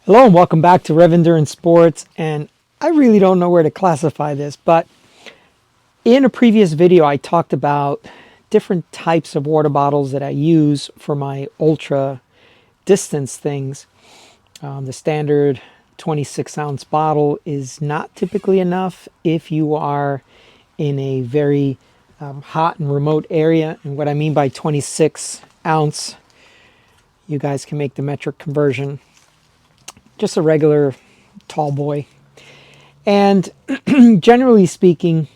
Hello and welcome back to Rev Endurance Sports, and I really don't know where to classify this, but in a previous video I talked about different types of water bottles that I use for my ultra distance things. The standard 26-ounce bottle is not typically enough if you are in a very hot and remote area, and what I mean by 26 ounce, you guys can make the metric conversion. Just a regular tall boy. And generally speaking,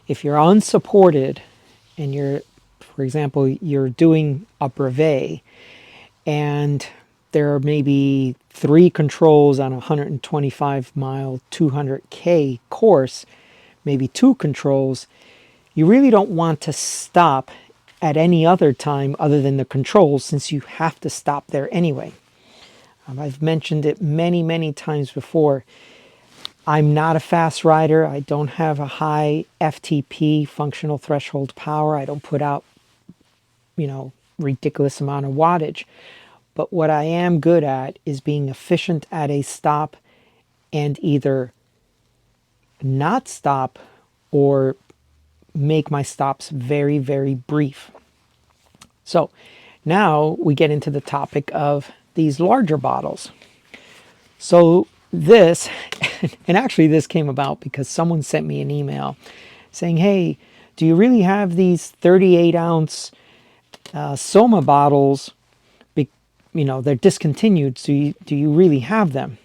if you're unsupported and you're, for example, you're doing a brevet and there are maybe 3 controls on a 125 mile 200K course, maybe 2 controls, you really don't want to stop at any other time other than the controls, since you have to stop there anyway. I've mentioned it many times before. I'm not a fast rider. I don't have a high FTP, functional threshold power. I don't put out, ridiculous amount of wattage. But what I am good at is being efficient at a stop and either not stop or make my stops very brief. So now we get into the topic of these larger bottles. So this, and actually this came about because someone sent me an email saying, hey, do you really have these 38-ounce Soma bottles? They're discontinued, so do you really have them?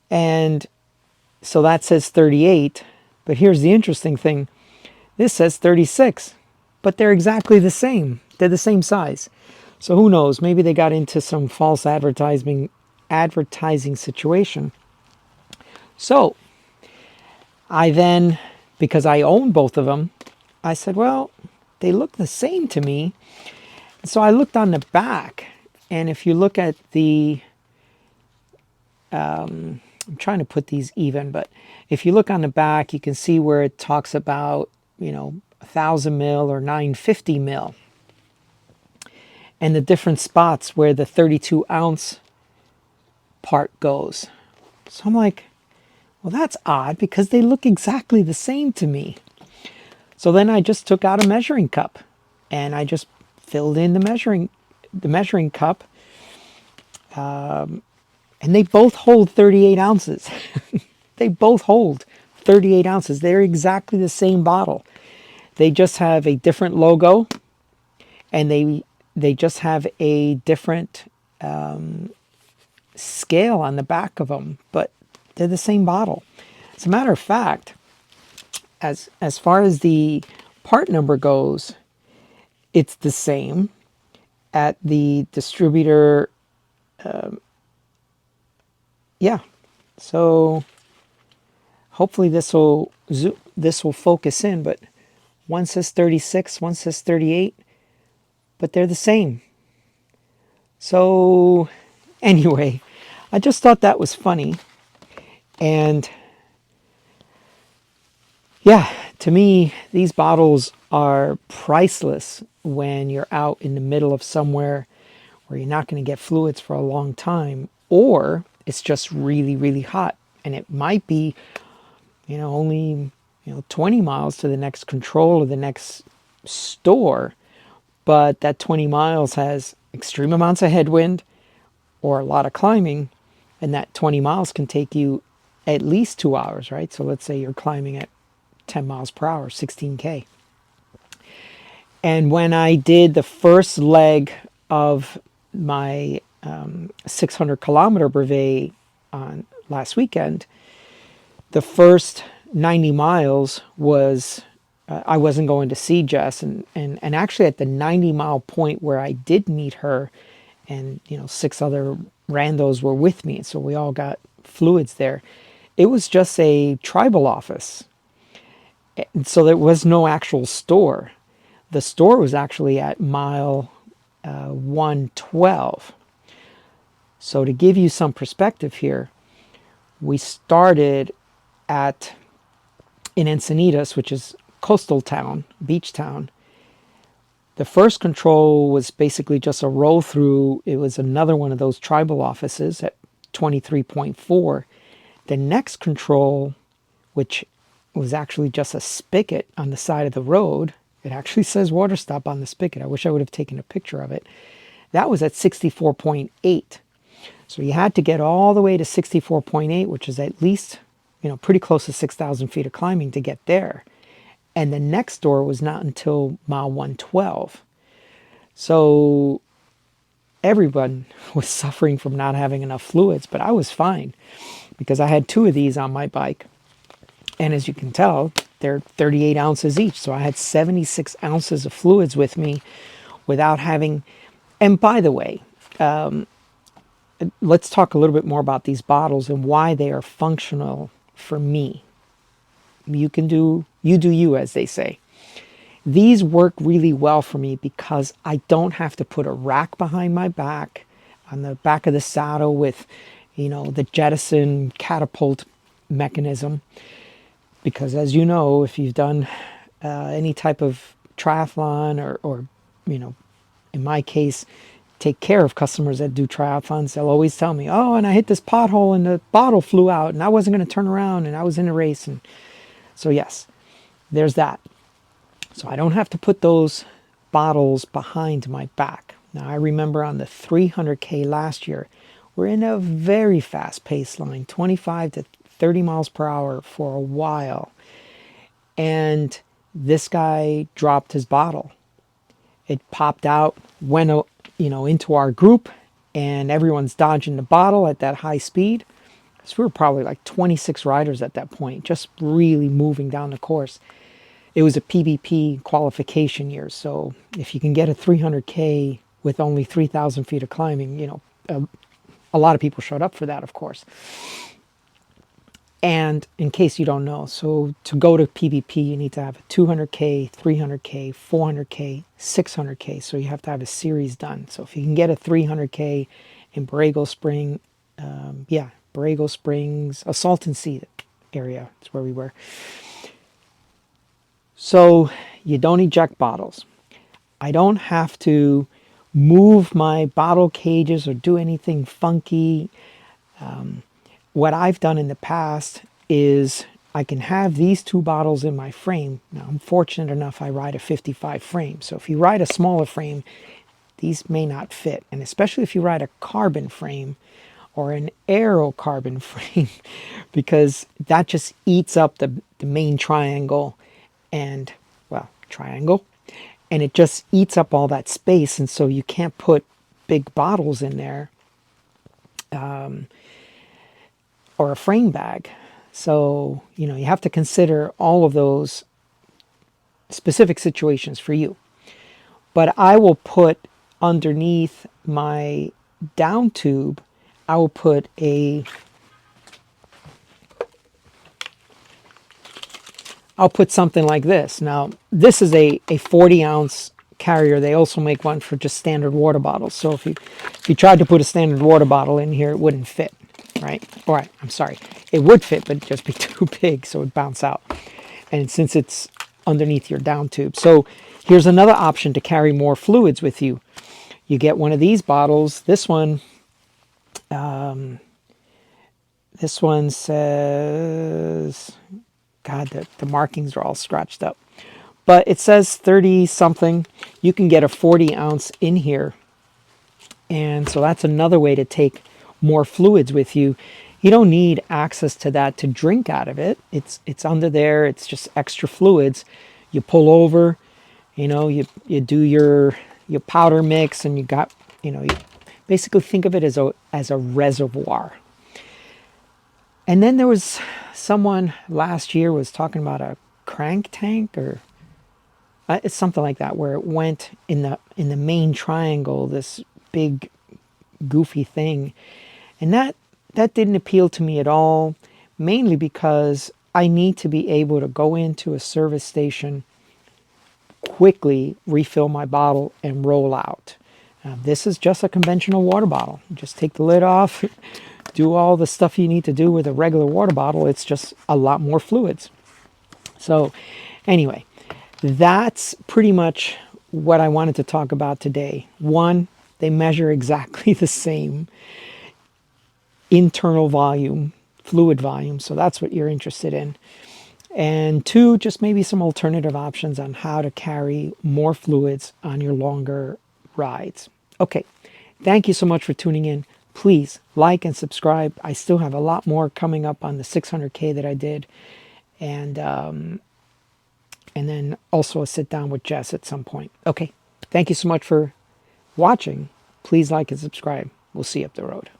And so that says 38, but here's the interesting thing. This says 36, but they're exactly the same. They're the same size. So who knows? Maybe they got into some false advertising situation. So I then, because I own both of them, I said, well, they look the same to me. So I looked on the back, and if you look at the, I'm trying to put these even, but if you look on the back, you can see where it talks about, 1,000 mil or 950 mil. And the different spots where the 32-ounce part goes. So I'm like, well, that's odd because they look exactly the same to me. So then I just took out a measuring cup and I just filled in the measuring cup. And they both hold 38 ounces. They both hold 38 ounces. They're exactly the same bottle. They just have a different logo, and they just have a different scale on the back of them, but they're the same bottle. As a matter of fact, as far as the part number goes, it's the same at the distributor. Yeah, so hopefully this will focus in, but one says 36, one says 38, but they're the same. So anyway, I just thought that was funny. And yeah, to me, these bottles are priceless when you're out in the middle of somewhere where you're not going to get fluids for a long time, or it's just really hot. And it might be, only 20 miles to the next control or the next store, but that 20 miles has extreme amounts of headwind or a lot of climbing, and that 20 miles can take you at least 2 hours, right? So let's say you're climbing at 10 miles per hour, 16K. And when I did the first leg of my 600 kilometer brevet on last weekend, the first 90 miles was, I wasn't going to see Jess. And actually at the 90-mile point where I did meet her, and 6 other randos were with me, so we all got fluids there. It was just a tribal office. And so there was no actual store. The store was actually at mile 112. So to give you some perspective here, we started in Encinitas, which is coastal town, beach town. The first control was basically just a roll through. It was another one of those tribal offices at 23.4. The next control, which was actually just a spigot on the side of the road, it actually says water stop on the spigot. I wish I would have taken a picture of it. That was at 64.8. So you had to get all the way to 64.8, which is at least, pretty close to 6,000 feet of climbing to get there. And the next door was not until mile 112. So everyone was suffering from not having enough fluids, but I was fine because I had 2 of these on my bike. And as you can tell, they're 38 ounces each. So I had 76 ounces of fluids with me without having. And by the way, let's talk a little bit more about these bottles and why they are functional for me. You do you, as they say. These work really well for me because I don't have to put a rack behind my back on the back of the saddle with, the jettison catapult mechanism. Because as you know, if you've done any type of triathlon or, in my case, take care of customers that do triathlons, they'll always tell me, oh, and I hit this pothole and the bottle flew out and I wasn't going to turn around and I was in a race. And so yes, there's that. So I don't have to put those bottles behind my back. Now I remember on the 300K last year, we're in a very fast pace line, 25 to 30 miles per hour for a while. And this guy dropped his bottle. It popped out, went, into our group, and everyone's dodging the bottle at that high speed. So we were probably like 26 riders at that point, just really moving down the course. It was a PBP qualification year, so if you can get a 300K with only 3,000 feet of climbing, a lot of people showed up for that, of course. And in case you don't know, so to go to PBP, you need to have a 200K, 300K, 400K, 600K. So you have to have a series done. So if you can get a 300K in Borrego Springs, a Salton Sea area, that's where we were. So you don't eject bottles. I don't have to move my bottle cages or do anything funky. What I've done in the past is I can have these 2 bottles in my frame. Now, I'm fortunate enough I ride a 55 frame. So if you ride a smaller frame, these may not fit. And especially if you ride a carbon frame or an aero carbon frame, because that just eats up the main triangle and it just eats up all that space. And so you can't put big bottles in there. Or a frame bag. So, you have to consider all of those specific situations for you. But I will put underneath my down tube, I will put I'll put something like this. Now, this is a 40 ounce carrier. They also make one for just standard water bottles. So if you tried to put a standard water bottle in here, it wouldn't fit. Right? All right, I'm sorry. It would fit, but it'd just be too big, so it would bounce out. And since it's underneath your down tube. So here's another option to carry more fluids with you. You get one of these bottles. This one says, God, the markings are all scratched up. But it says 30 something. You can get a 40 ounce in here. And so that's another way to take more fluids with you. You don't need access to that to drink out of it. It's under there. It's just extra fluids. You pull over, you do your powder mix, and you got, you basically think of it as a reservoir. And then there was someone last year was talking about a crank tank, or it's something like that, where it went in the main triangle, this big goofy thing. And that didn't appeal to me at all, mainly because I need to be able to go into a service station, quickly refill my bottle, and roll out. This is just a conventional water bottle. Just take the lid off, do all the stuff you need to do with a regular water bottle. It's just a lot more fluids. So anyway, that's pretty much what I wanted to talk about today. One, they measure exactly the same internal volume, fluid volume, so that's what you're interested in. And two, just maybe some alternative options on how to carry more fluids on your longer rides. Okay, thank you so much for tuning in. Please like and subscribe. I still have a lot more coming up on the 600K that I did. And then also a sit down with Jess at some point. Okay, thank you so much for watching. Please like and subscribe. We'll see you up the road.